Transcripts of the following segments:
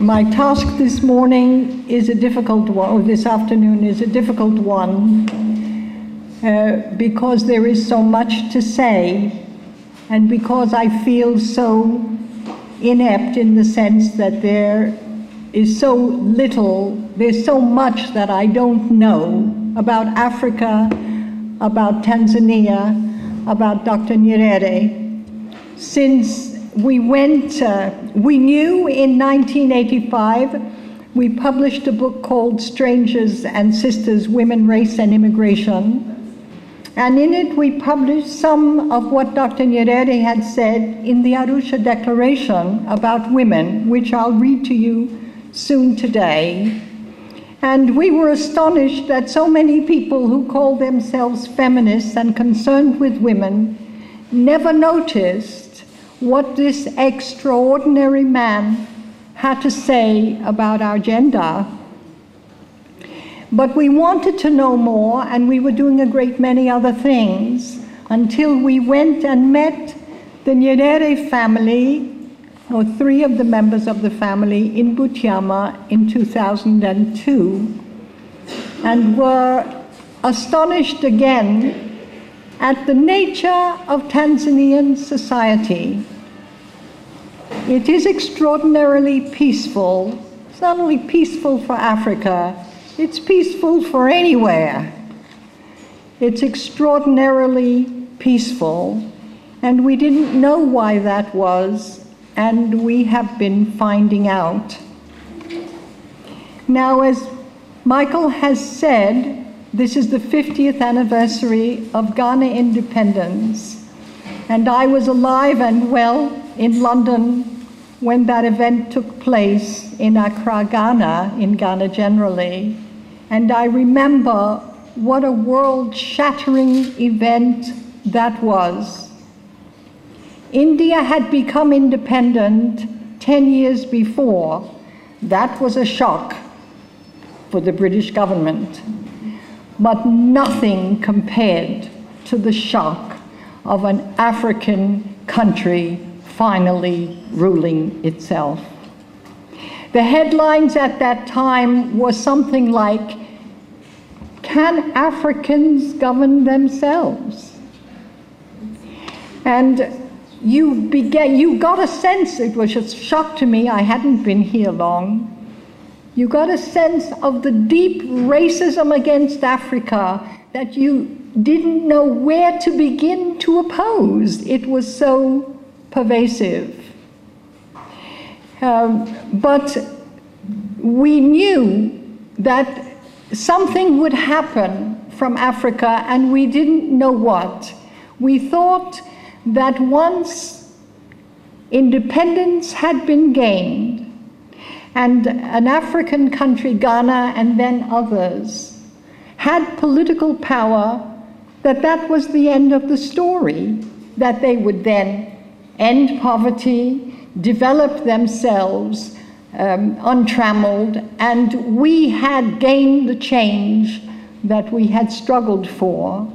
My task this morning is a difficult one, or this afternoon is a difficult one, because there is so much to say, and because I feel so inept in the sense that there is so little, there's so much that I don't know about Africa, about Tanzania, about Dr. Nyerere. Since we knew in 1985, we published a book called Strangers and Sisters, Women, Race and Immigration. And in it we published some of what Dr. Nyerere had said in the Arusha Declaration about women, which I'll read to you soon today. And we were astonished that so many people who call themselves feminists and concerned with women never noticed what this extraordinary man had to say about our gender. But we wanted to know more, and we were doing a great many other things until we went and met the Nyerere family, or three of the members of the family, in Butiama in 2002, and were astonished again at the nature of Tanzanian society. It is extraordinarily peaceful. It's not only peaceful for Africa, it's peaceful for anywhere. It's extraordinarily peaceful, and we didn't know why that was, and we have been finding out. Now, as Michael has said, this is the 50th anniversary of Ghana independence, and I was alive and well in London when that event took place in Accra, Ghana, in Ghana generally, and I remember what a world-shattering event that was. India had become independent 10 years before. That was a shock for the British government, but nothing compared to the shock of an African country finally ruling itself. The headlines at that time were something like, "Can Africans govern themselves?" And you got a sense, it was a shock to me, I hadn't been here long, you got a sense of the deep racism against Africa that you didn't know where to begin to oppose. It was so pervasive. But we knew that something would happen from Africa, and we didn't know what. We thought that once independence had been gained, and an African country, Ghana, and then others, had political power, that was the end of the story, that they would then end poverty, develop themselves untrammeled, and we had gained the change that we had struggled for.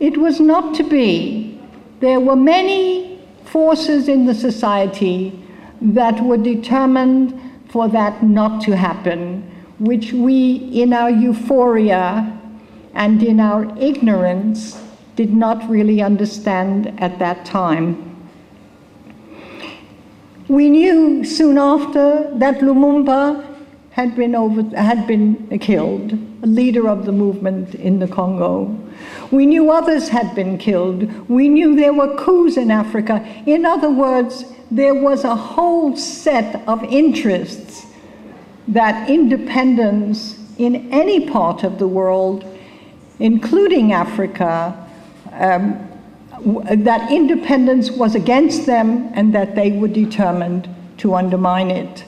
It was not to be. There were many forces in the society that were determined for that not to happen, which we, in our euphoria and in our ignorance, did not really understand at that time. We knew soon after that Lumumba had been killed, a leader of the movement in the Congo. We knew others had been killed. We knew there were coups in Africa. In other words, there was a whole set of interests that independence in any part of the world, including Africa, that independence was against them and that they were determined to undermine it.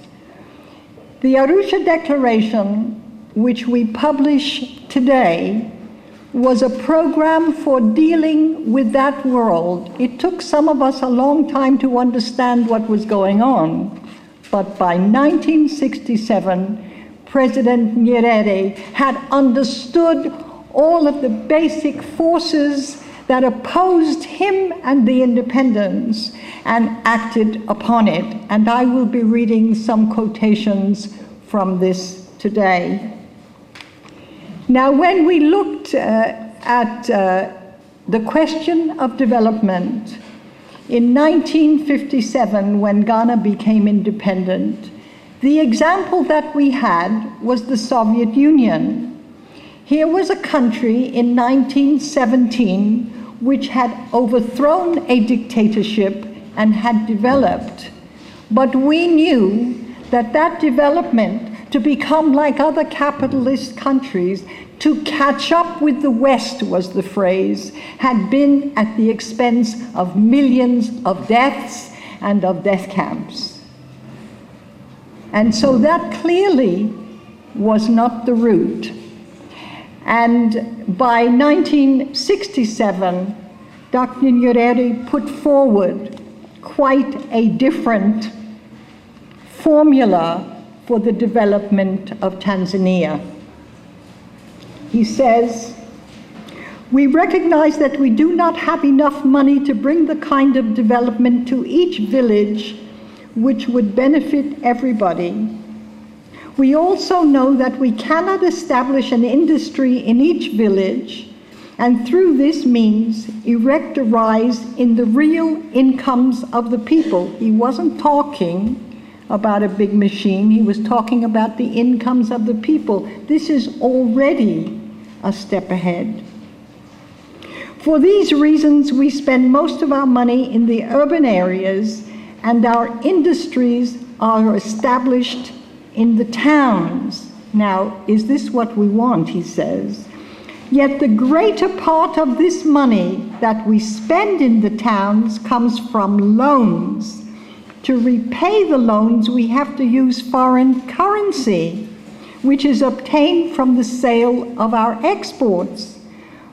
The Arusha Declaration, which we publish today, was a program for dealing with that world. It took some of us a long time to understand what was going on, but by 1967, President Nyerere had understood all of the basic forces that opposed him and the independence and acted upon it. And I will be reading some quotations from this today. Now, when we looked at the question of development in 1957, when Ghana became independent, the example that we had was the Soviet Union. Here was a country in 1917 which had overthrown a dictatorship and had developed. But we knew that that development, to become like other capitalist countries, to catch up with the West was the phrase, had been at the expense of millions of deaths and of death camps. And so that clearly was not the route. And by 1967, Dr. Nyerere put forward quite a different formula for the development of Tanzania. He says, "We recognize that we do not have enough money to bring the kind of development to each village which would benefit everybody. We also know that we cannot establish an industry in each village and through this means erect a rise in the real incomes of the people." He wasn't talking about a big machine, he was talking about the incomes of the people. This is already a step ahead. For these reasons, we spend most of our money in the urban areas and our industries are established in the towns. Now, is this what we want, he says? Yet the greater part of this money that we spend in the towns comes from loans. To repay the loans, we have to use foreign currency, which is obtained from the sale of our exports.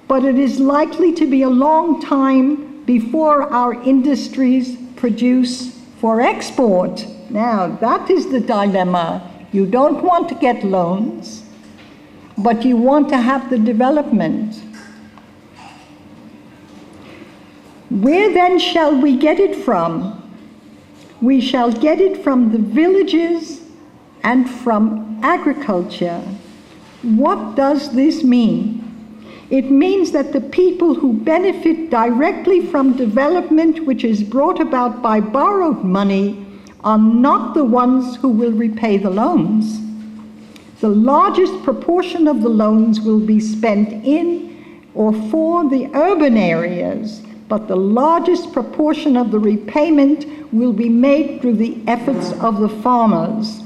But it is likely to be a long time before our industries produce for export. Now, that is the dilemma. You don't want to get loans, but you want to have the development. Where then shall we get it from? We shall get it from the villages and from agriculture. What does this mean? It means that the people who benefit directly from development which is brought about by borrowed money are not the ones who will repay the loans. The largest proportion of the loans will be spent in or for the urban areas, but the largest proportion of the repayment will be made through the efforts of the farmers.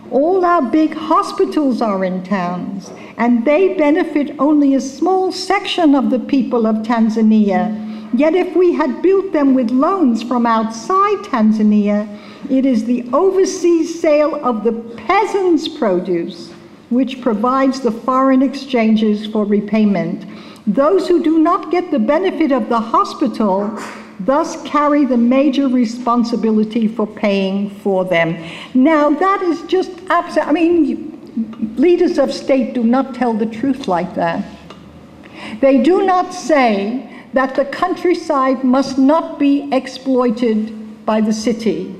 All our big hospitals are in towns, and they benefit only a small section of the people of Tanzania. Yet if we had built them with loans from outside Tanzania, it is the overseas sale of the peasants' produce which provides the foreign exchanges for repayment. Those who do not get the benefit of the hospital thus carry the major responsibility for paying for them. Now that is just absolute. I mean, leaders of state do not tell the truth like that. They do not say that the countryside must not be exploited by the city.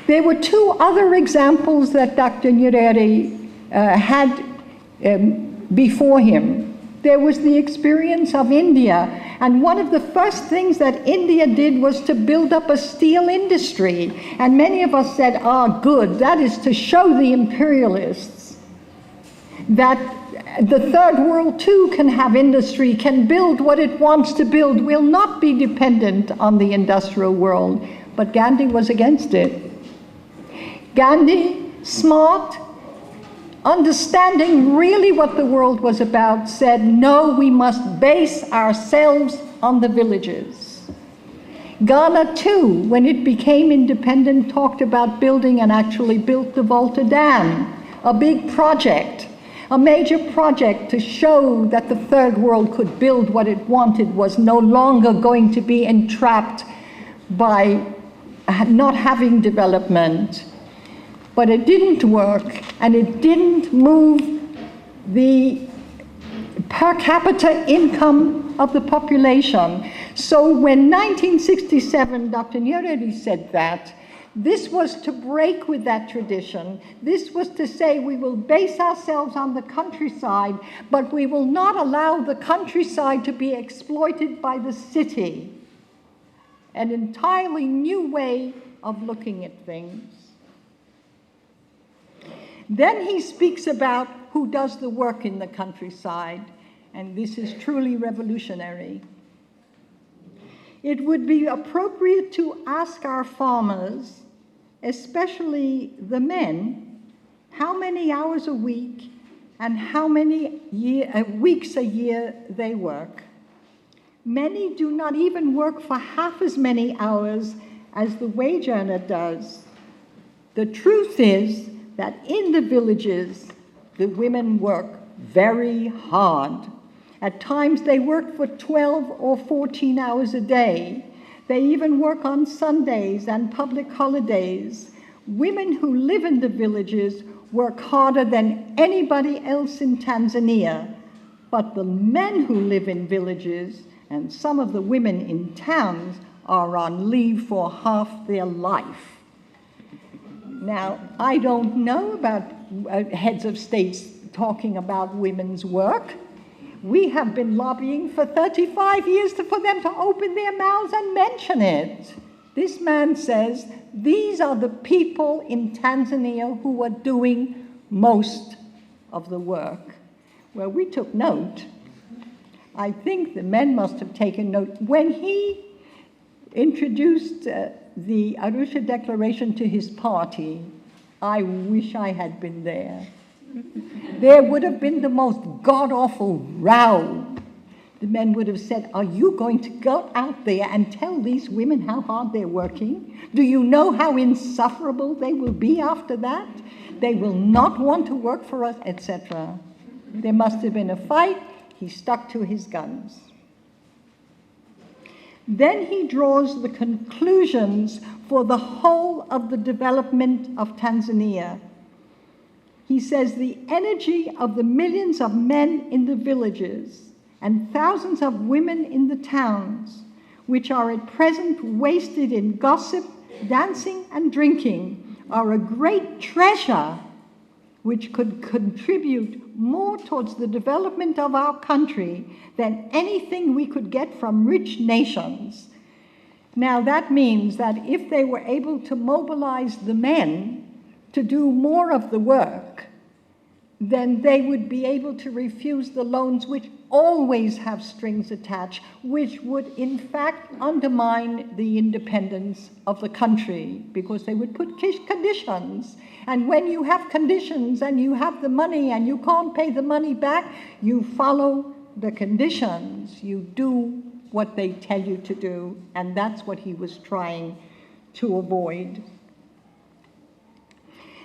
There were two other examples that Dr. Nyerere had before him. There was the experience of India, and one of the first things that India did was to build up a steel industry. And many of us said, good, that is to show the imperialists that the third world too can have industry, can build what it wants to build, will not be dependent on the industrial world. But Gandhi was against it. Gandhi, smart, understanding really what the world was about, said, no, we must base ourselves on the villages. Ghana too, when it became independent, talked about building and actually built the Volta Dam, a big project, a major project to show that the third world could build what it wanted, was no longer going to be entrapped by not having development. But it didn't work, and it didn't move the per capita income of the population. So when 1967, Dr. Nyerere said that, this was to break with that tradition. This was to say we will base ourselves on the countryside, but we will not allow the countryside to be exploited by the city. An entirely new way of looking at things. Then he speaks about who does the work in the countryside, and this is truly revolutionary. It would be appropriate to ask our farmers, especially the men, how many hours a week and how many weeks a year they work. Many do not even work for half as many hours as the wage earner does. The truth is that in the villages, the women work very hard. At times they work for 12 or 14 hours a day. They even work on Sundays and public holidays. Women who live in the villages work harder than anybody else in Tanzania. But the men who live in villages and some of the women in towns are on leave for half their life. Now, I don't know about heads of states talking about women's work. We have been lobbying for 35 years for them to open their mouths and mention it. This man says, these are the people in Tanzania who are doing most of the work. Well, we took note. I think the men must have taken note. When he introduced the Arusha Declaration to his party, I wish I had been there. There would have been the most god-awful row. The men would have said, are you going to go out there and tell these women how hard they're working? Do you know how insufferable they will be after that? They will not want to work for us, etc. There must have been a fight. He stuck to his guns. Then he draws the conclusions for the whole of the development of Tanzania. He says the energy of the millions of men in the villages and thousands of women in the towns, which are at present wasted in gossip, dancing, and drinking, are a great treasure which could contribute more towards the development of our country than anything we could get from rich nations. Now that means that if they were able to mobilize the men to do more of the work, then they would be able to refuse the loans which always have strings attached, which would in fact undermine the independence of the country, because they would put conditions. And when you have conditions and you have the money and you can't pay the money back, you follow the conditions. You do what they tell you to do, and that's what he was trying to avoid.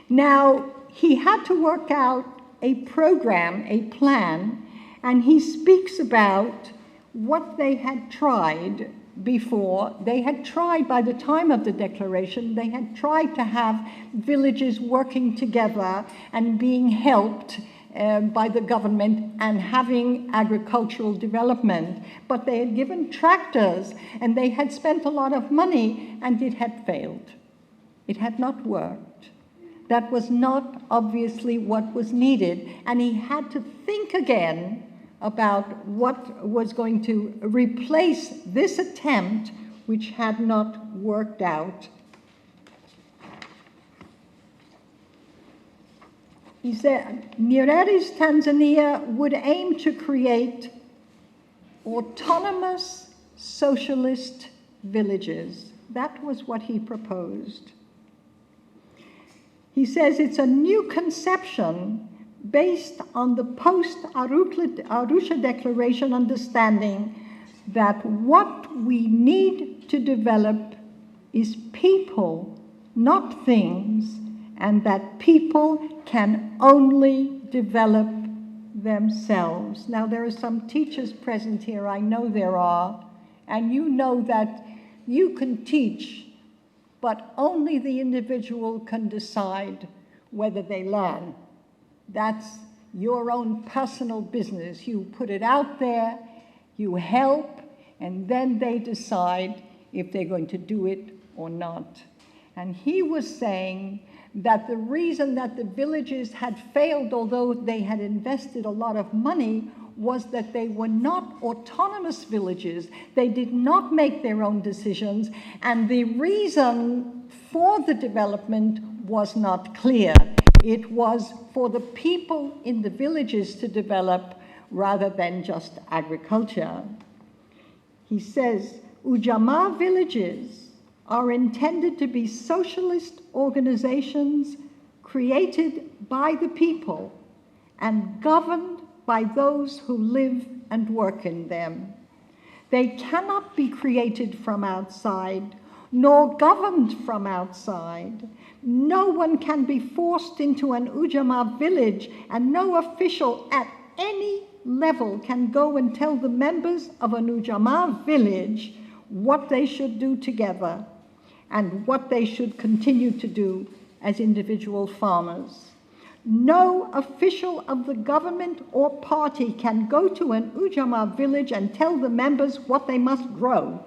Now, he had to work out a program, a plan, and he speaks about what they had tried before. They had tried, by the time of the declaration, they had tried to have villages working together and being helped by the government and having agricultural development. But they had given tractors and they had spent a lot of money, and it had failed. It had not worked. That was not obviously what was needed, and he had to think again about what was going to replace this attempt, which had not worked out. He said, Nyerere's Tanzania would aim to create autonomous socialist villages. That was what he proposed. He says it's a new conception based on the post-Arusha Declaration understanding that what we need to develop is people, not things, and that people can only develop themselves. Now, there are some teachers present here, I know there are, and you know that you can teach, but only the individual can decide whether they learn. That's your own personal business. You put it out there, You help, and then they decide if they're going to do it or not. And he was saying that the reason that the villages had failed, although they had invested a lot of money, was that they were not autonomous villages. They did not make their own decisions, and the reason for the development was not clear. It was for the people in the villages to develop rather than just agriculture. He says, Ujamaa villages are intended to be socialist organizations created by the people and governed by those who live and work in them. They cannot be created from outside, nor governed from outside. No one can be forced into an Ujamaa village, and no official at any level can go and tell the members of an Ujamaa village what they should do together and what they should continue to do as individual farmers. No official of the government or party can go to an Ujamaa village and tell the members what they must grow.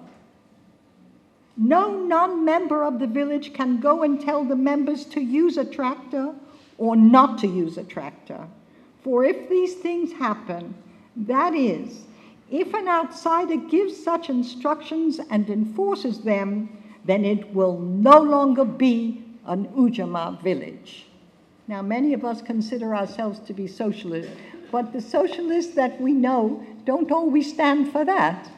No non-member of the village can go and tell the members to use a tractor or not to use a tractor. For if these things happen, that is, if an outsider gives such instructions and enforces them, then it will no longer be an Ujamaa village. Now, many of us consider ourselves to be socialists, but the socialists that we know don't always stand for that.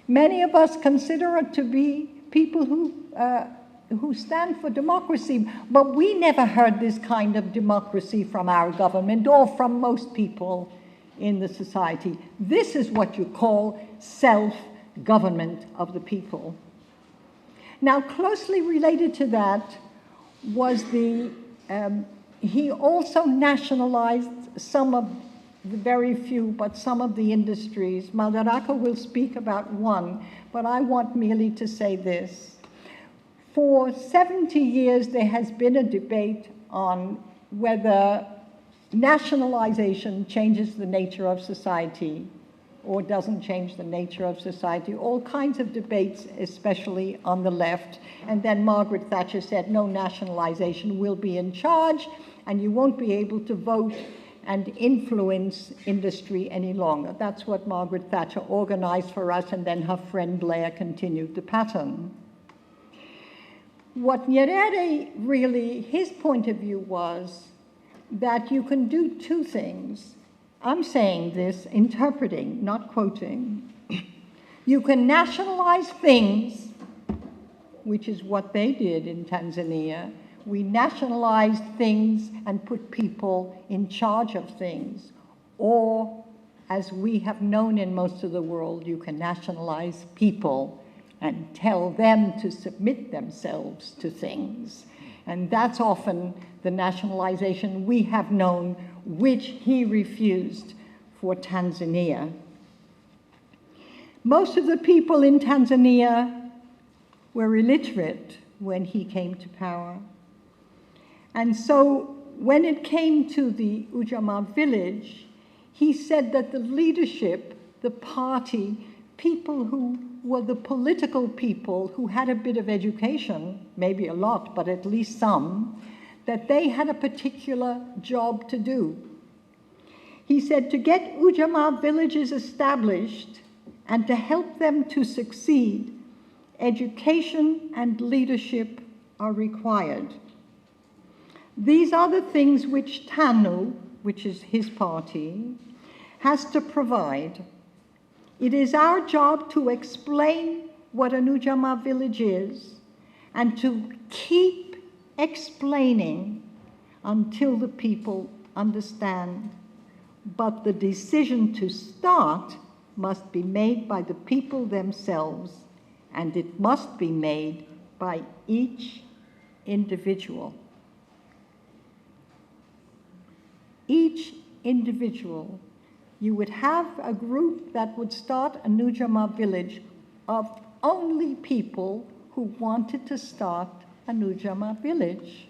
Many of us consider it to be people who stand for democracy, but we never heard this kind of democracy from our government or from most people in the society. This is what you call self-government of the people. Now, closely related to that was he also nationalized some of the very few, but some of the industries. Madaraka will speak about one, but I want merely to say this. For 70 years, there has been a debate on whether nationalization changes the nature of society or doesn't change the nature of society. All kinds of debates, especially on the left. And then Margaret Thatcher said, no, nationalization will be in charge, and you won't be able to vote and influence industry any longer. That's what Margaret Thatcher organized for us, and then her friend Blair continued the pattern. What Nyerere really, his point of view was that you can do two things. I'm saying this, interpreting, not quoting. You can nationalize things, which is what they did in Tanzania. We nationalized things and put people in charge of things. Or, as we have known in most of the world, you can nationalize people and tell them to submit themselves to things. And that's often the nationalization we have known, which he refused for Tanzania. Most of the people in Tanzania were illiterate when he came to power. And so when it came to the Ujamaa village, he said that the leadership, the party, people who were the political people who had a bit of education, maybe a lot, but at least some, that they had a particular job to do. He said to get Ujamaa villages established and to help them to succeed, education and leadership are required. These are the things which TANU, which is his party, has to provide. It is our job to explain what an Ujamaa village is and to keep explaining until the people understand. But the decision to start must be made by the people themselves, and it must be made by each individual. Each individual. You would have a group that would start a Ujamaa village of only people who wanted to start a Ujamaa village.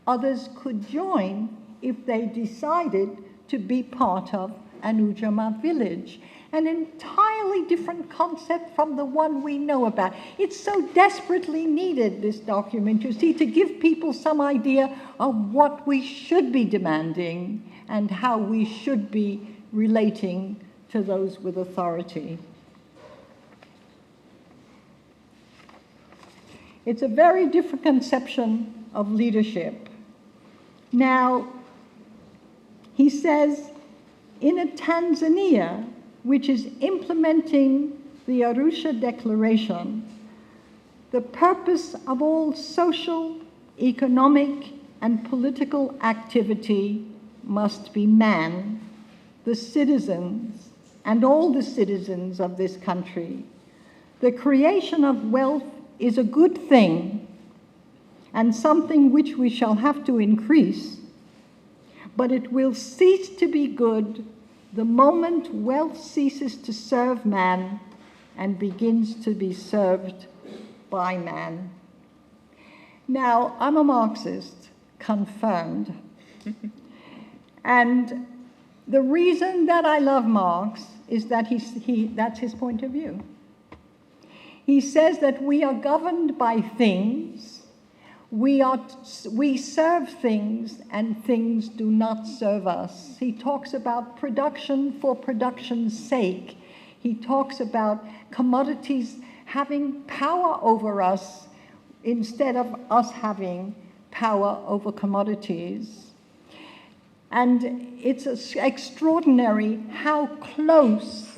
Others could join if they decided to be part of an Ujamaa village. An entirely different concept from the one we know about. It's so desperately needed, this document, you see, to give people some idea of what we should be demanding and how we should be relating to those with authority. It's a very different conception of leadership. Now, he says, in a Tanzania, which is implementing the Arusha Declaration, the purpose of all social, economic, and political activity must be man, the citizens, and all the citizens of this country. The creation of wealth is a good thing and something which we shall have to increase, but it will cease to be good the moment wealth ceases to serve man and begins to be served by man. Now, I'm a Marxist, confirmed. And the reason that I love Marx is that that's his point of view. He says that we are governed by things, we serve things, and things do not serve us. He talks about production for production's sake. He talks about commodities having power over us instead of us having power over commodities. And it's extraordinary how close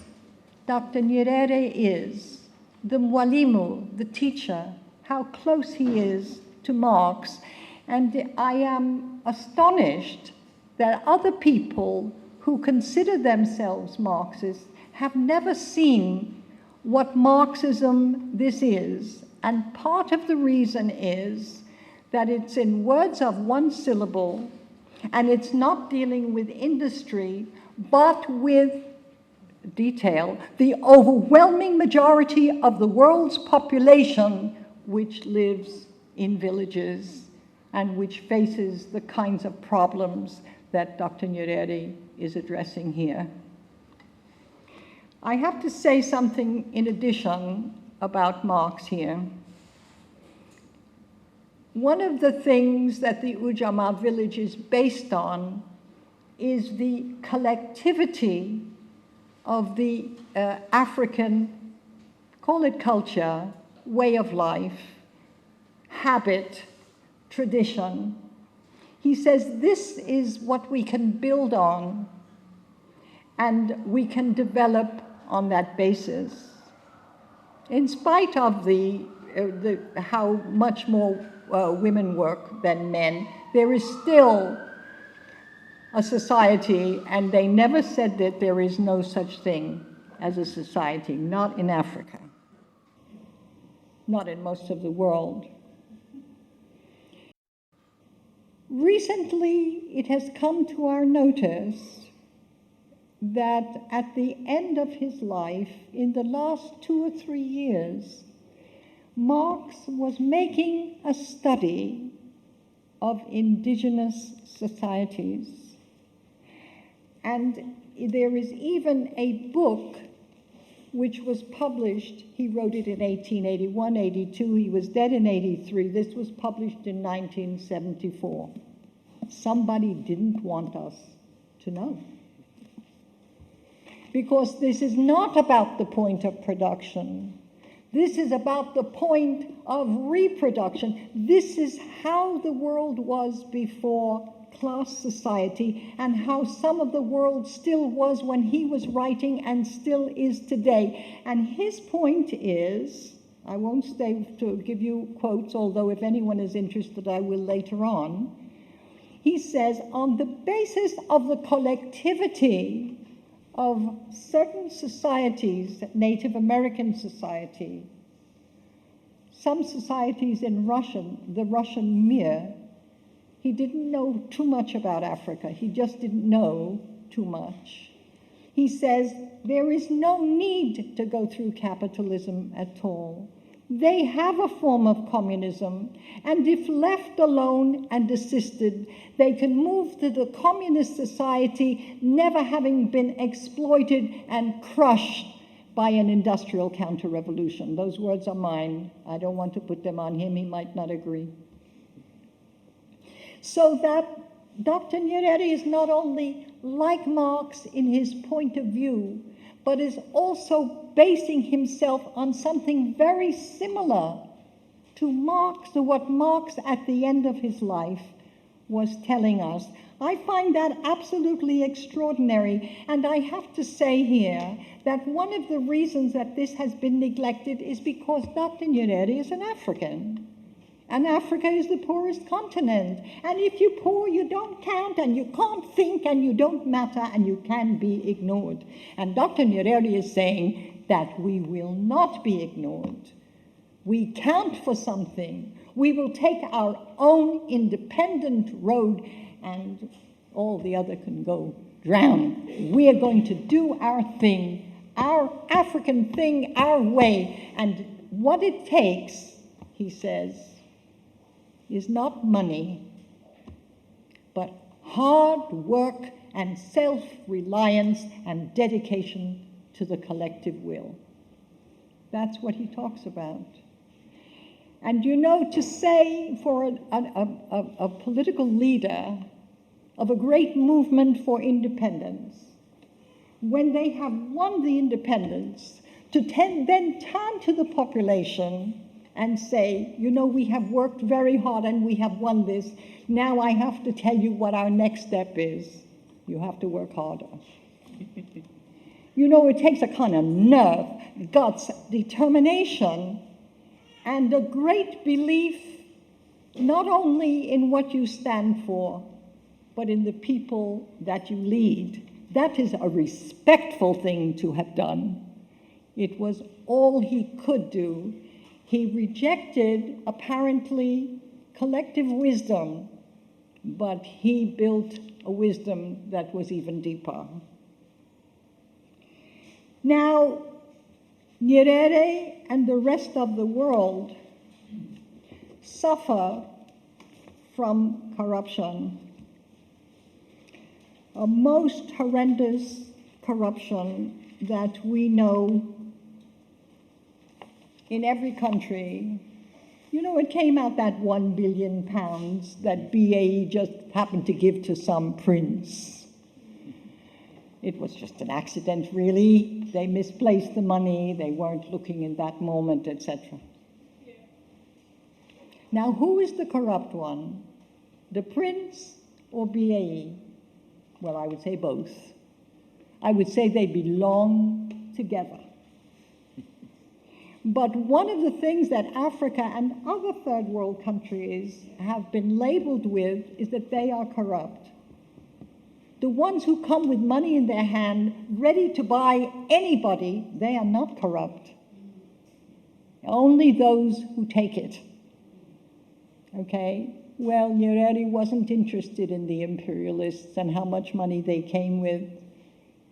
Dr. Nyerere is, the mwalimu, the teacher, how close he is to Marx. And I am astonished that other people who consider themselves Marxists have never seen what Marxism this is. And part of the reason is that it's in words of one syllable, and it's not dealing with industry, but with detail, the overwhelming majority of the world's population which lives in villages and which faces the kinds of problems that Dr. Nyerere is addressing here. I have to say something in addition about Marx here. One of the things that the Ujamaa village is based on is the collectivity of the African, call it culture, way of life, habit, tradition. He says this is what we can build on, and we can develop on that basis. In spite of how much more women work than men, there is still a society, and they never said that there is no such thing as a society, not in Africa, not in most of the world. Recently, it has come to our notice that at the end of his life, in the last 2 or 3 years, Marx was making a study of indigenous societies. And there is even a book which was published. He wrote it in 1881, 82. He was dead in 83. This was published in 1974. Somebody didn't want us to know. Because this is not about the point of production. This is about the point of reproduction. This is how the world was before class society, and how some of the world still was when he was writing and still is today. And his point is, I won't stay to give you quotes, although if anyone is interested, I will later on. He says, on the basis of the collectivity of certain societies, Native American society, some societies in the Russian Mir, he didn't know too much about Africa. He just didn't know too much. He says, there is no need to go through capitalism at all. They have a form of communism, and if left alone and assisted, they can move to the communist society, never having been exploited and crushed by an industrial counter-revolution. Those words are mine. I don't want to put them on him. He might not agree. So that Dr. Nyerere is not only like Marx in his point of view, but is also basing himself on something very similar to Marx, to what Marx at the end of his life was telling us. I find that absolutely extraordinary, and I have to say here that one of the reasons that this has been neglected is because Dr. Nyerere is an African. And Africa is the poorest continent. And if you're poor, you don't count, and you can't think, and you don't matter, and you can be ignored. And Dr. Nyerere is saying that we will not be ignored. We count for something. We will take our own independent road, and all the other can go drown. We are going to do our thing, our African thing, our way. And what it takes, he says, is not money, but hard work and self-reliance and dedication to the collective will. That's what he talks about. And you know, to say for a political leader of a great movement for independence, when they have won the independence, to then turn to the population and say, you know, we have worked very hard and we have won this. Now I have to tell you what our next step is. You have to work harder. You know, it takes a kind of nerve, guts, determination, and a great belief not only in what you stand for, but in the people that you lead. That is a respectful thing to have done. It was all he could do. He rejected, apparently, collective wisdom, but he built a wisdom that was even deeper. Now, Nyerere and the rest of the world suffer from corruption, a most horrendous corruption that we know in every country. You know, it came out that £1 billion that BAE just happened to give to some prince. It was just an accident, really. They misplaced the money, they weren't looking in that moment, etc. Now, who is the corrupt one? The prince or BAE? Well, I would say both. I would say they belong together. But one of the things that Africa and other third world countries have been labeled with is that they are corrupt. The ones who come with money in their hand, ready to buy anybody, they are not corrupt. Only those who take it. Okay? Well, Nyerere wasn't interested in the imperialists and how much money they came with.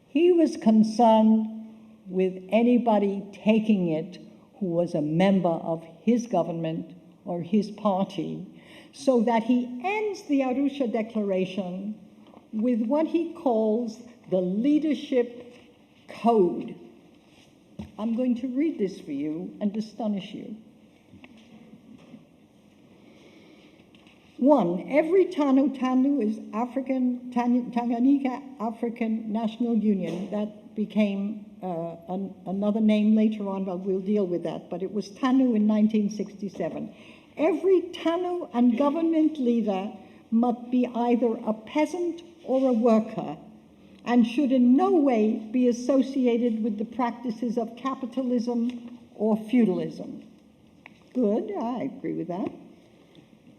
He was concerned with anybody taking it who was a member of his government or his party, so that he ends the Arusha Declaration with what he calls the leadership code. I'm going to read this for you and astonish you. 1, every Tanu is African, Tanganyika African National Union. That became another name later on, but we'll deal with that. But it was TANU in 1967. Every TANU and government leader must be either a peasant or a worker, and should in no way be associated with the practices of capitalism or feudalism. Good, I agree with that.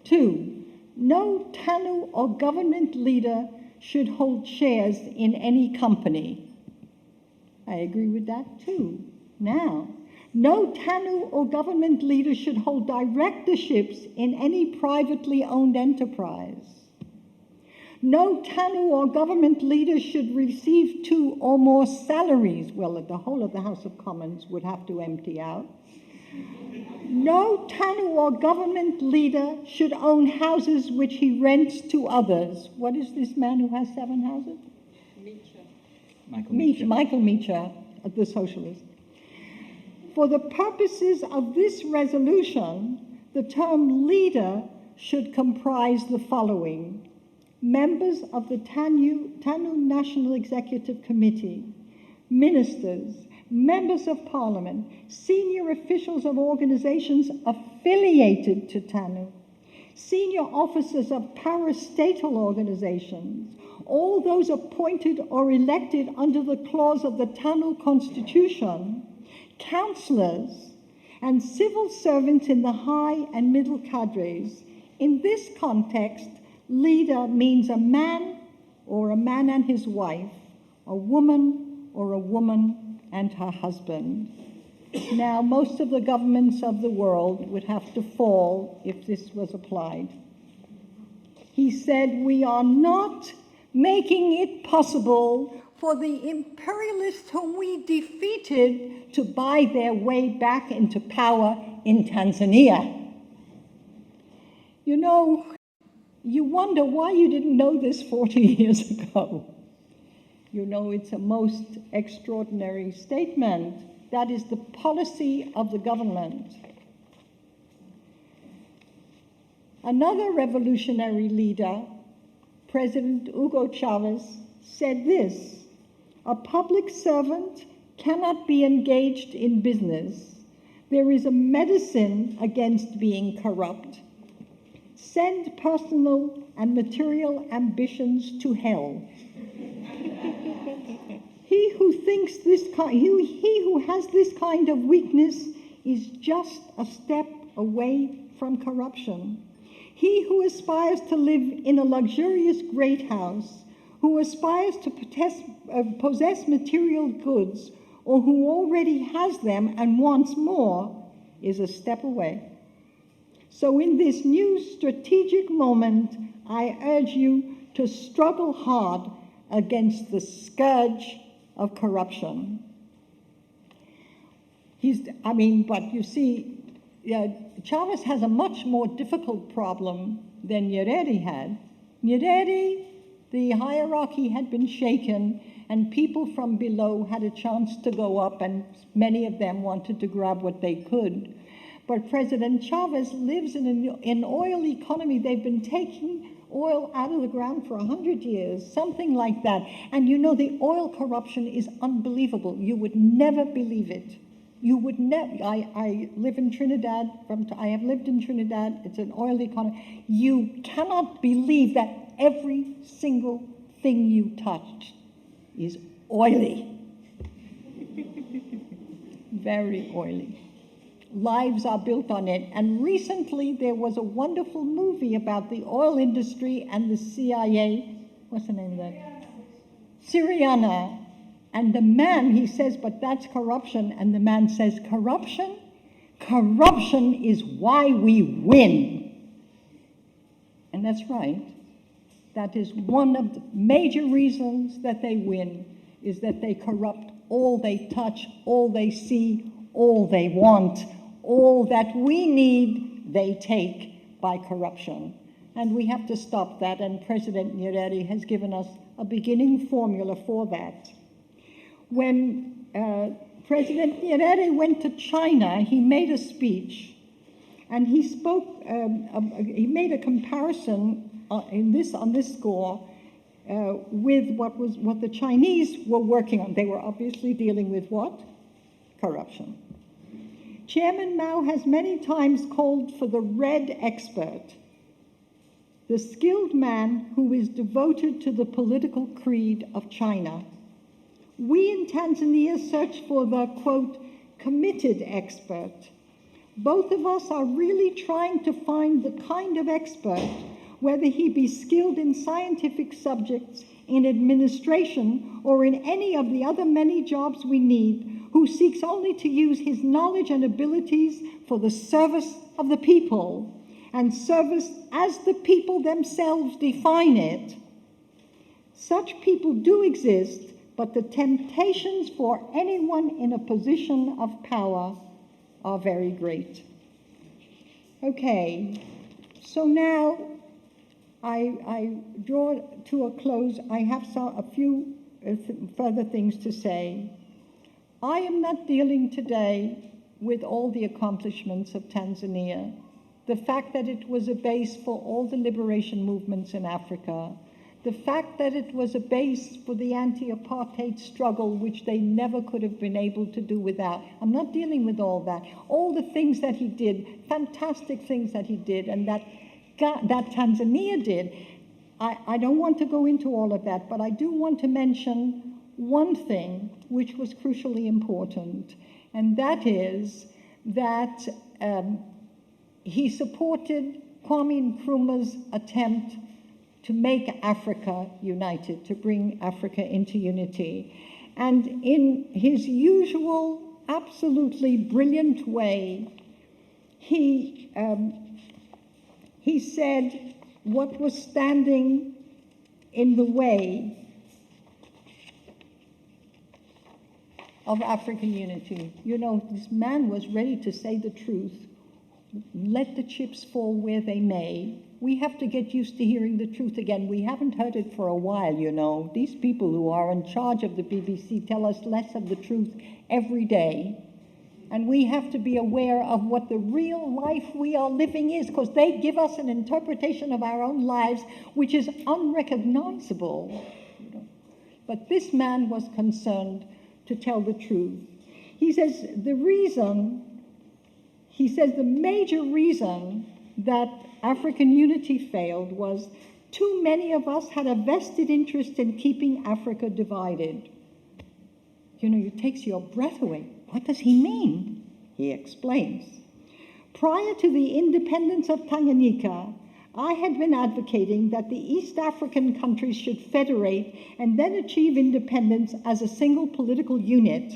2, no TANU or government leader should hold shares in any company. I agree with that too. Now, no TANU or government leader should hold directorships in any privately owned enterprise. No TANU or government leader should receive 2 or more salaries. Well, the whole of the House of Commons would have to empty out. No Tanu or government leader should own houses which he rents to others. What is this man who has 7 houses? Michael Meacher, the socialist. For the purposes of this resolution, the term leader should comprise the following: members of the Tanu National Executive Committee, ministers, members of parliament, senior officials of organizations affiliated to Tanu, senior officers of parastatal organizations, all those appointed or elected under the clause of the Tanu Constitution, councillors, and civil servants in the high and middle cadres. In this context, leader means a man or a man and his wife, a woman or a woman and her husband. Now, most of the governments of the world would have to fall if this was applied. He said, we are not making it possible for the imperialists whom we defeated to buy their way back into power in Tanzania. You know, you wonder why you didn't know this 40 years ago. You know, it's a most extraordinary statement. That is the policy of the government. Another revolutionary leader, President Hugo Chavez, said this: a public servant cannot be engaged in business. There is a medicine against being corrupt. Send personal and material ambitions to hell. He who has this kind of weakness is just a step away from corruption. He who aspires to live in a luxurious great house, who aspires to possess material goods, or who already has them and wants more, is a step away. So in this new strategic moment, I urge you to struggle hard against the scourge of corruption. But you see, Chavez has a much more difficult problem than Nyerere had. Nyerere, the hierarchy had been shaken, and people from below had a chance to go up, and many of them wanted to grab what they could. But President Chavez lives in an oil economy. They've been taking oil out of the ground for 100 years, something like that. And you know, the oil corruption is unbelievable. You would never believe it. You would never. I live in Trinidad. I have lived in Trinidad. It's an oil economy. You cannot believe that every single thing you touch is oily. Very oily. Lives are built on it. And recently there was a wonderful movie about the oil industry and the CIA. What's the name of that? Syriana. And the man, he says, but that's corruption. And the man says, corruption? Corruption is why we win. And that's right. That is one of the major reasons that they win, is that they corrupt all they touch, all they see, all they want. All that we need, they take by corruption. And we have to stop that, and President Nyerere has given us a beginning formula for that. When President Nyerere went to China, he made a speech, and he spoke, he made a comparison on this score with what the Chinese were working on. They were obviously dealing with what? Corruption. Chairman Mao has many times called for the red expert, the skilled man who is devoted to the political creed of China. We in Tanzania search for the, quote, committed expert. Both of us are really trying to find the kind of expert, whether he be skilled in scientific subjects, in administration, or in any of the other many jobs we need, who seeks only to use his knowledge and abilities for the service of the people, and service as the people themselves define it. Such people do exist, but the temptations for anyone in a position of power are very great. Okay, so now I draw to a close. I have a few further things to say. I am not dealing today with all the accomplishments of Tanzania, the fact that it was a base for all the liberation movements in Africa, the fact that it was a base for the anti-apartheid struggle, which they never could have been able to do without. I'm not dealing with all that. All the things that he did, fantastic things that he did, and that Tanzania did. I don't want to go into all of that, but I do want to mention one thing which was crucially important, and that is that he supported Kwame Nkrumah's attempt to make Africa united, to bring Africa into unity. And in his usual, absolutely brilliant way, he said what was standing in the way of African unity. You know, this man was ready to say the truth. Let the chips fall where they may. We have to get used to hearing the truth again. We haven't heard it for a while, you know. These people who are in charge of the BBC tell us less of the truth every day. And we have to be aware of what the real life we are living is, because they give us an interpretation of our own lives which is unrecognizable. But this man was concerned to tell the truth. He says the major reason that African unity failed was too many of us had a vested interest in keeping Africa divided. You know, it takes your breath away. What does he mean? He explains. Prior to the independence of Tanganyika, I had been advocating that the East African countries should federate and then achieve independence as a single political unit.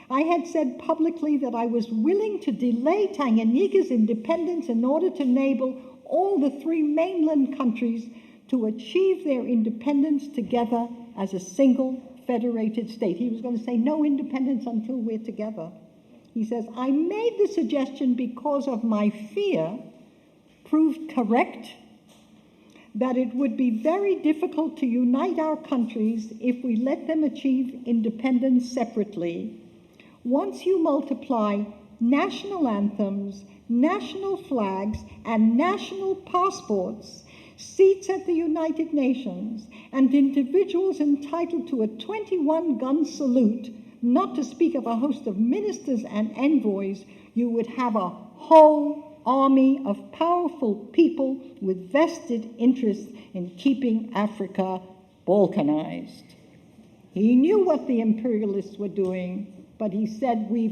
I had said publicly that I was willing to delay Tanganyika's independence in order to enable all the three mainland countries to achieve their independence together as a single federated state. He was going to say no independence until we're together. He says, I made the suggestion because of my fear, proved correct, that it would be very difficult to unite our countries if we let them achieve independence separately. Once you multiply national anthems, national flags, and national passports, seats at the United Nations, and individuals entitled to a 21-gun salute, not to speak of a host of ministers and envoys, you would have a whole army of powerful people with vested interests in keeping Africa balkanized. He knew what the imperialists were doing, but he said, we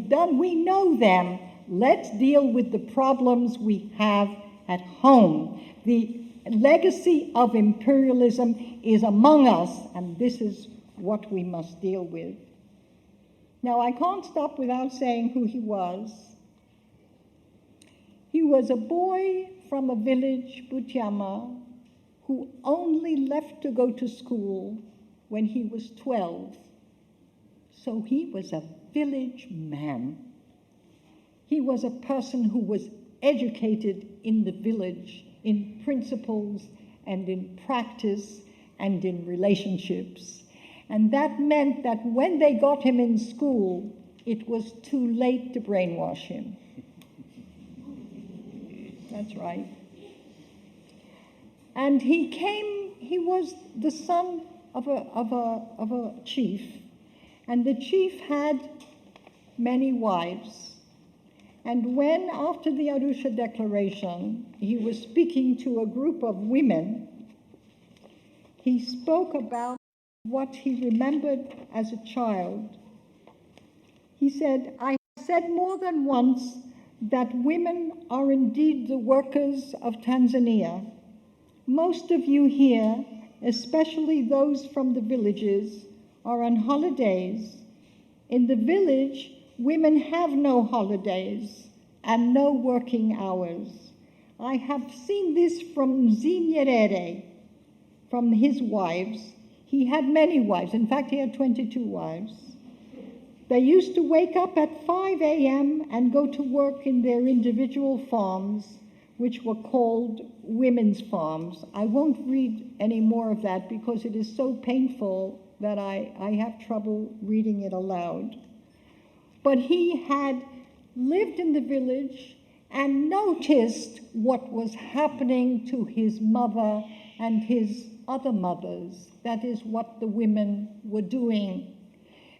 know them. Let's deal with the problems we have at home. The legacy of imperialism is among us, and this is what we must deal with. Now, I can't stop without saying who he was. He was a boy from a village, Butiama, who only left to go to school when he was 12. So he was a village man. He was a person who was educated in the village, in principles and in practice and in relationships. And that meant that when they got him in school, it was too late to brainwash him. That's right. And he was the son of a chief, and the chief had many wives. And when, after the Arusha Declaration, he was speaking to a group of women, he spoke about what he remembered as a child. He said, I said more than once that women are indeed the workers of Tanzania. Most of you here, especially those from the villages, are on holidays. In the village, women have no holidays and no working hours. I have seen this from Nyerere, from his wives. He had many wives. In fact, he had 22 wives. They used to wake up at 5 a.m. and go to work in their individual farms, which were called women's farms. I won't read any more of that because it is so painful that I have trouble reading it aloud. But he had lived in the village and noticed what was happening to his mother and his other mothers. That is what the women were doing.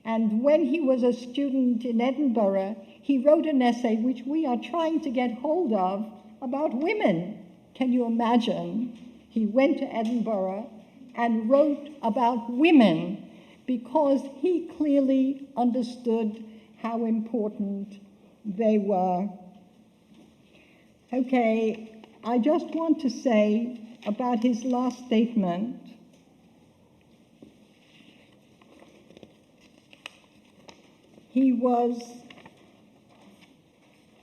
And when he was a student in Edinburgh, he wrote an essay, which we are trying to get hold of, about women. Can you imagine? He went to Edinburgh and wrote about women because he clearly understood how important they were. Okay, I just want to say about his last statement. He was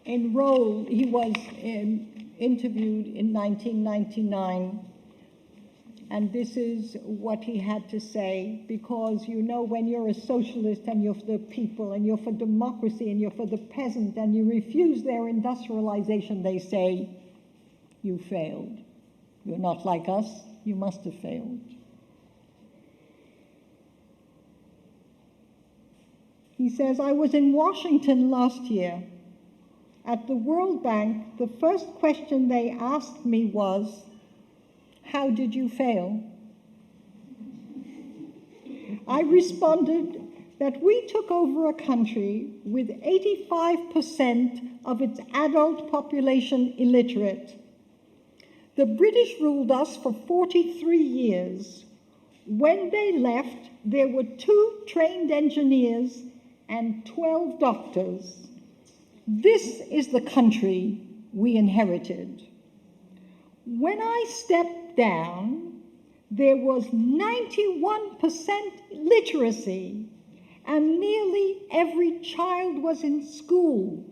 enrolled, he was interviewed in 1999, and this is what he had to say, because you know when you're a socialist and you're for the people and you're for democracy and you're for the peasant and you refuse their industrialization, they say, you failed. You're not like us, you must have failed. He says, I was in Washington last year. At the World Bank, the first question they asked me was, how did you fail? I responded that we took over a country with 85% of its adult population illiterate. The British ruled us for 43 years. When they left, there were 2 trained engineers and 12 doctors. This is the country we inherited. When I stepped down, there was 91% literacy, and nearly every child was in school.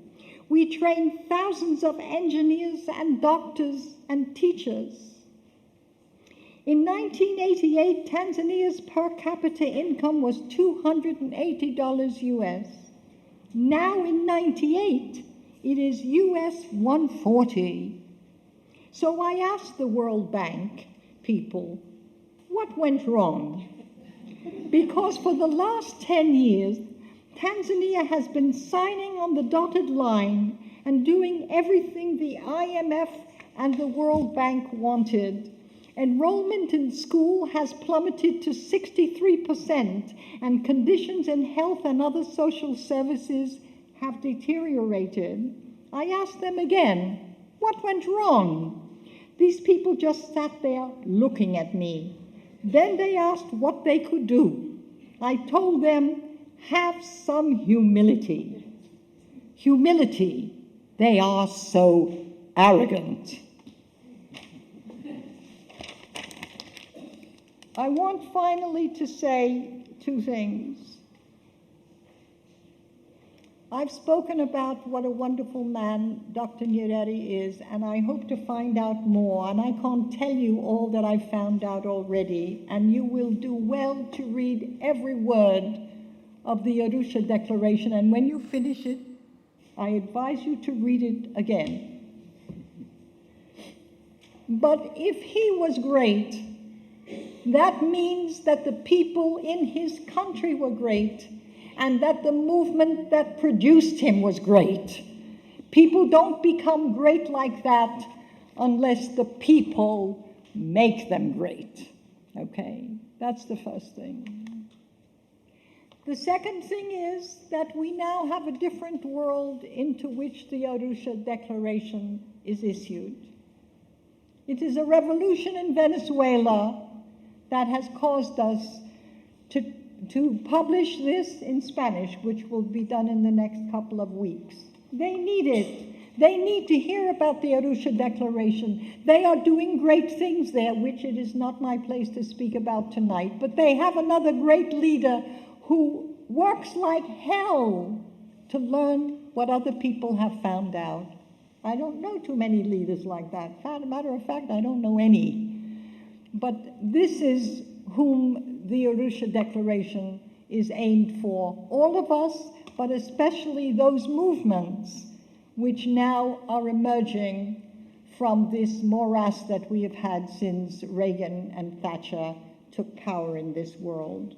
We trained thousands of engineers and doctors and teachers. In 1988, Tanzania's per capita income was $280 US. Now in 98, it is US 140. So I asked the World Bank people, what went wrong? Because for the last 10 years, Tanzania has been signing on the dotted line and doing everything the IMF and the World Bank wanted. Enrollment in school has plummeted to 63%, and conditions in health and other social services have deteriorated. I asked them again, what went wrong? These people just sat there looking at me. Then they asked what they could do. I told them, have some humility. Humility. They are so arrogant. I want finally to say 2 things. I've spoken about what a wonderful man Dr. Nyerere is, and I hope to find out more, and I can't tell you all that I've found out already, and you will do well to read every word of the Arusha Declaration, and when you finish it, I advise you to read it again. But if he was great, that means that the people in his country were great, and that the movement that produced him was great. People don't become great like that unless the people make them great. Okay, that's the first thing. The second thing is that we now have a different world into which the Arusha Declaration is issued. It is a revolution in Venezuela that has caused us to publish this in Spanish, which will be done in the next couple of weeks. They need it. They need to hear about the Arusha Declaration. They are doing great things there, which it is not my place to speak about tonight, but they have another great leader who works like hell to learn what other people have found out. I don't know too many leaders like that. Matter of fact, I don't know any. But this is whom the Arusha Declaration is aimed for all of us, but especially those movements which now are emerging from this morass that we have had since Reagan and Thatcher took power in this world.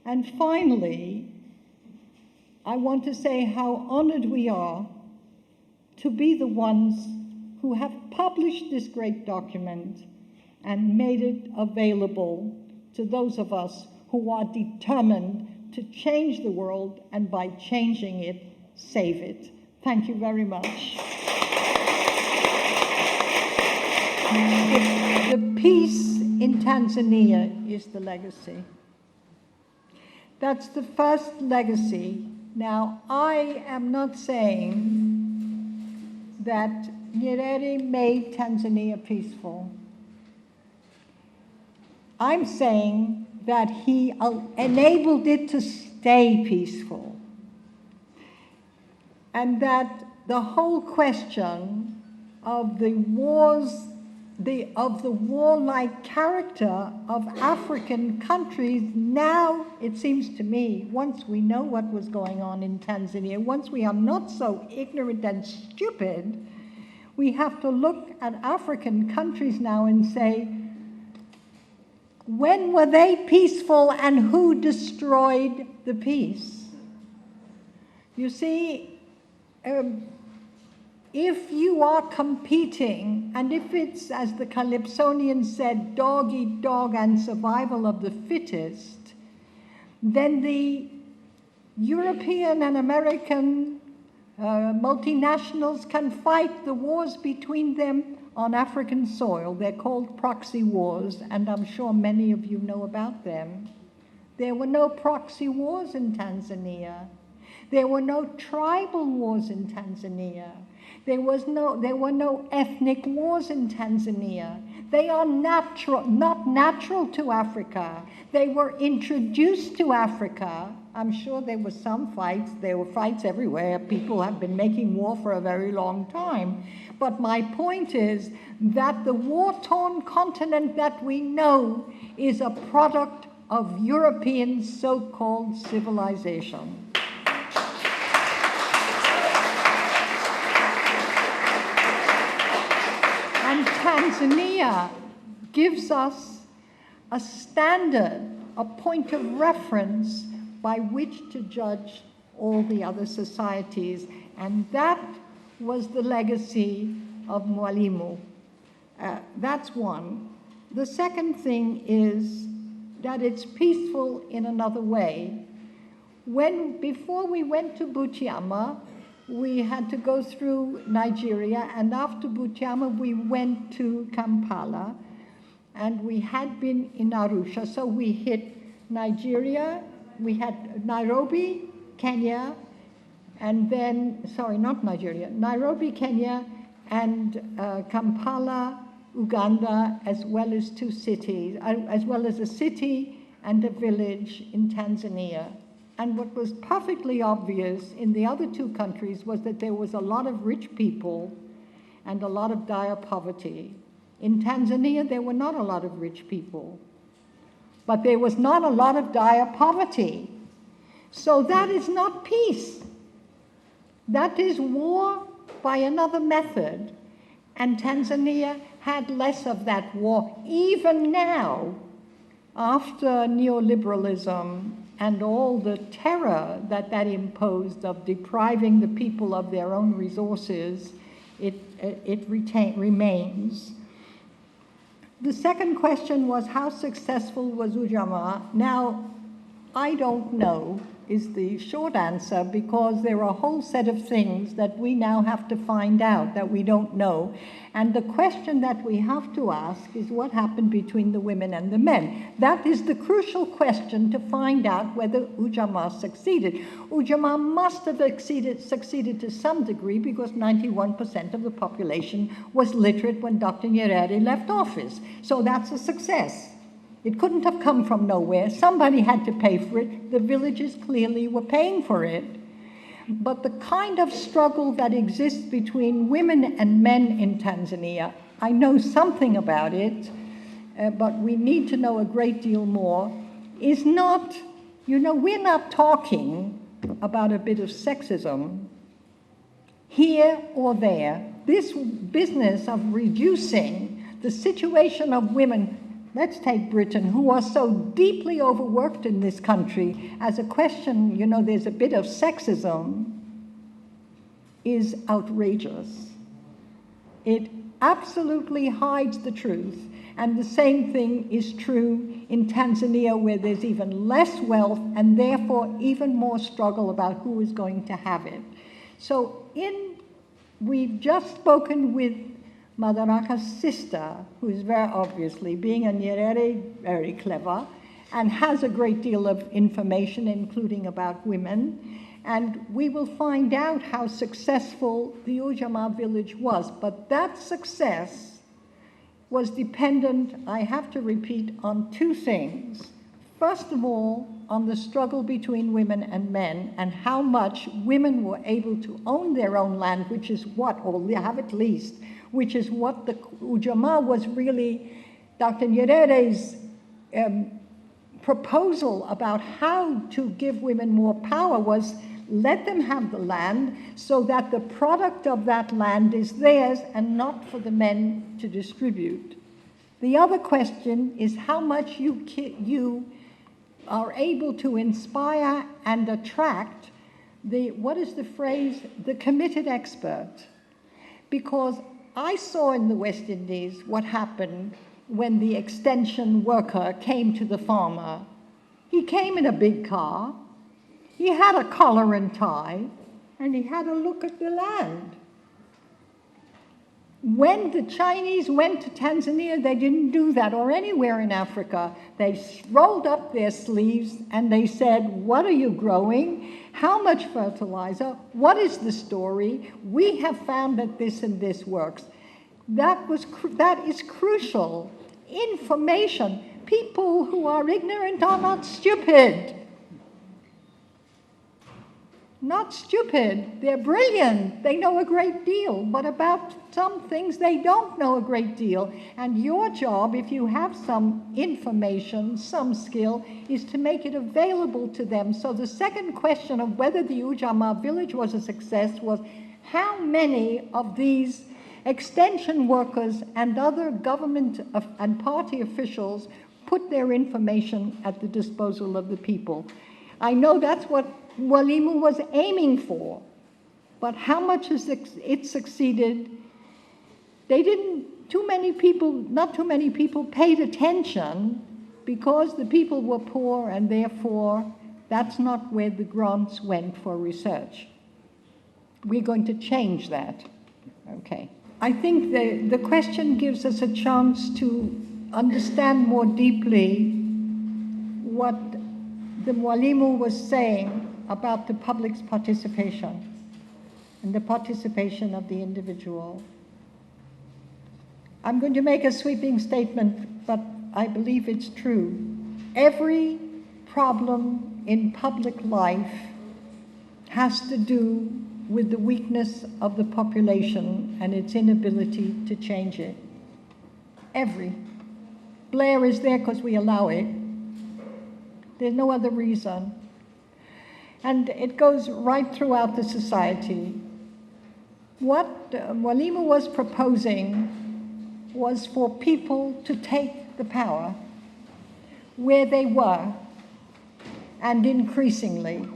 And finally, I want to say how honored we are to be the ones who have published this great document and made it available to those of us who are determined to change the world, and by changing it, save it. Thank you very much. The peace in Tanzania is the legacy. That's the first legacy. Now, I am not saying that Nyerere made Tanzania peaceful. I'm saying that he enabled it to stay peaceful. And that the whole question of the wars, of the warlike character of African countries, now, it seems to me, once we know what was going on in Tanzania, once we are not so ignorant and stupid, we have to look at African countries now and say, when were they peaceful and who destroyed the peace? You see, if you are competing, and if it's, as the Calypsonians said, dog eat dog and survival of the fittest, then the European and American multinationals can fight the wars between them on African soil. They're called proxy wars, and I'm sure many of you know about them. There were no proxy wars in Tanzania. There were no tribal wars in Tanzania. There were no ethnic wars in Tanzania. They are natural, not natural to Africa. They were introduced to Africa. I'm sure there were some fights. There were fights everywhere. People have been making war for a very long time. But my point is that the war-torn continent that we know is a product of European so-called civilization. And Tanzania gives us a standard, a point of reference by which to judge all the other societies. And that was the legacy of Mwalimu. That's one. The second thing is that it's peaceful in another way. Before we went to Butiama, we had to go through Nigeria, and after Butiama we went to Kampala, and we had been in Arusha, so we hit Nigeria, we had Nairobi, Kenya, and then, sorry, not Nigeria, Nairobi, Kenya, and Kampala, Uganda, as well as two cities, as well as a city and a village in Tanzania. And what was perfectly obvious in the other two countries was that there was a lot of rich people and a lot of dire poverty. In Tanzania, there were not a lot of rich people, but there was not a lot of dire poverty. So that is not peace. That is war by another method. And Tanzania had less of that war, even now, after neoliberalism and all the terror that imposed of depriving the people of their own resources, it remains. The second question was, how successful was Ujamaa? Now, I don't know is the short answer, because there are a whole set of things that we now have to find out that we don't know. And the question that we have to ask is what happened between the women and the men. That is the crucial question to find out whether Ujamaa succeeded. Ujamaa must have succeeded to some degree, because 91% of the population was literate when Dr. Nyerere left office. So that's a success. It couldn't have come from nowhere. Somebody had to pay for it. The villages clearly were paying for it. But the kind of struggle that exists between women and men in Tanzania, I know something about it, but we need to know a great deal more, is not, we're not talking about a bit of sexism here or there. This business of reducing the situation of women, let's take Britain, who are so deeply overworked in this country, as a question, there's a bit of sexism, is outrageous. It absolutely hides the truth. And the same thing is true in Tanzania, where there's even less wealth and therefore even more struggle about who is going to have it. So we've just spoken with Madaraka's sister, who is very obviously, being a Nyerere, very clever, and has a great deal of information, including about women. And we will find out how successful the Ujamaa village was. But that success was dependent, I have to repeat, on two things. First of all, on the struggle between women and men, and how much women were able to own their own land, which is what, or have at least, which is what the Ujamaa was really, Dr. Nyerere's proposal about how to give women more power was, let them have the land so that the product of that land is theirs and not for the men to distribute. The other question is how much you are able to inspire and attract what is the phrase? The committed expert. Because I saw in the West Indies what happened when the extension worker came to the farmer. He came in a big car. He had a collar and tie, and he had a look at the land. When the Chinese went to Tanzania, they didn't do that, or anywhere in Africa. They rolled up their sleeves and they said, what are you growing? How much fertilizer? What is the story? We have found that this and this works. That is crucial. Information. People who are ignorant are not stupid. Not stupid, they're brilliant, they know a great deal, but about some things they don't know a great deal. And your job, if you have some information, some skill, is to make it available to them. So the second question of whether the Ujamaa village was a success was how many of these extension workers and other government and party officials put their information at the disposal of the people. I know that's what Mwalimu was aiming for, but how much has it succeeded? Not too many people paid attention because the people were poor, and therefore that's not where the grants went for research. We're going to change that. Okay. I think the question gives us a chance to understand more deeply what the Mwalimu was saying about the public's participation and the participation of the individual. I'm going to make a sweeping statement, but I believe it's true. Every problem in public life has to do with the weakness of the population and its inability to change it. Every. Blair is there because we allow it. There's no other reason. And it goes right throughout the society. What Mwalimu was proposing was for people to take the power where they were, and increasingly.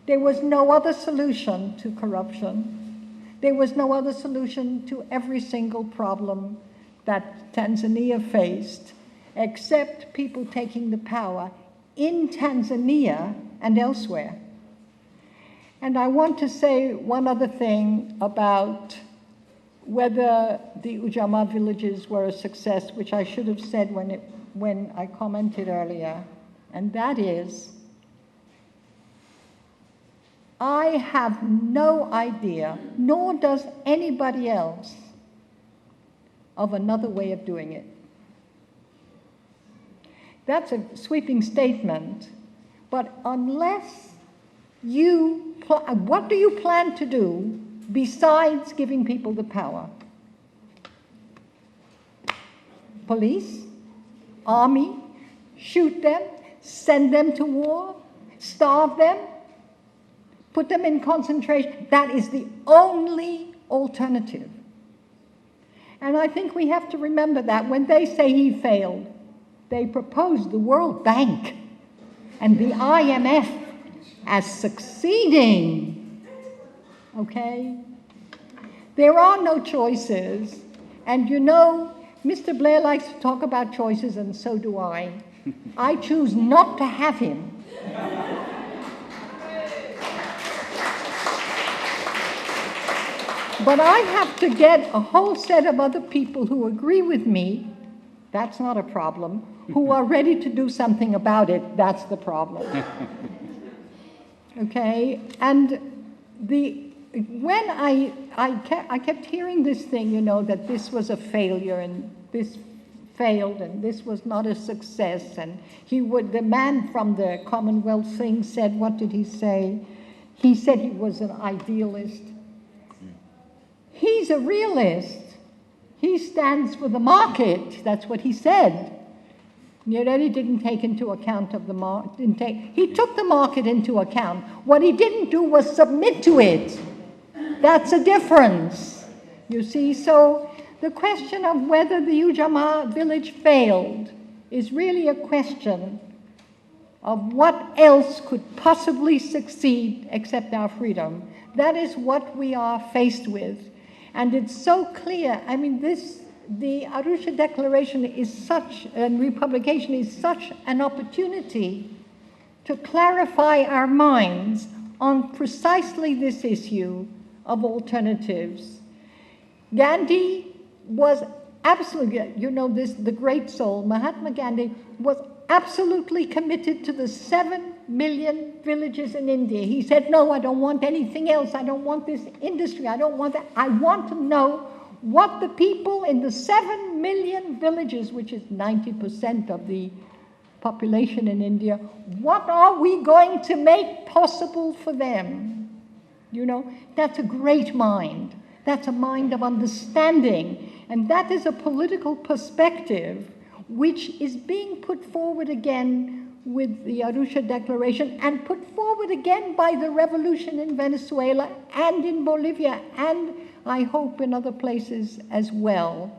There was no other solution to corruption. There was no other solution to every single problem that Tanzania faced, except people taking the power in Tanzania and elsewhere. And I want to say one other thing about whether the Ujamaa villages were a success, which I should have said when I commented earlier, and that is, I have no idea, nor does anybody else, of another way of doing it. That's a sweeping statement, but unless what do you plan to do besides giving people the power? Police? Army? Shoot them? send them to war, starve them, put them in concentration. That is the only alternative. And I think we have to remember that when they say he failed, they proposed the World Bank and the IMF as succeeding. Okay? There are no choices. And you know, Mr. Blair likes to talk about choices, and so do I. I choose not to have him. But I have to get a whole set of other people who agree with me. That's not a problem. Who are ready to do something about it. That's the problem. Okay? And when I kept hearing this thing, you know, that this was a failure and this failed and this was not a success. And the man from the Commonwealth thing said, what did he say? He said he was an idealist. He's a realist. He stands for the market. That's what he said. Nyerere didn't take into account of the market. He took the market into account. What he didn't do was submit to it. That's a difference. You see, so the question of whether the Ujamaa village failed is really a question of what else could possibly succeed except our freedom. That is what we are faced with. And it's so clear. I mean, the Arusha Declaration is such, and republication is such an opportunity to clarify our minds on precisely this issue of alternatives. Gandhi was absolutely, you know, the great soul, Mahatma Gandhi, was absolutely committed to the 7 million villages in India. He said, no, I don't want anything else. I don't want this industry. I don't want that. I want to know what the people in the 7 million villages, which is 90% of the population in India, what are we going to make possible for them? You know, that's a great mind. That's a mind of understanding. And that is a political perspective which is being put forward again with the Arusha Declaration and put forward again by the revolution in Venezuela and in Bolivia and I hope in other places as well.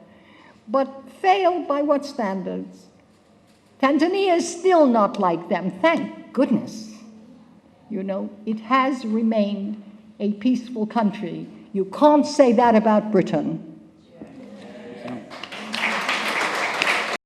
But failed by what standards? Tanzania is still not like them, thank goodness. You know, it has remained a peaceful country. You can't say that about Britain.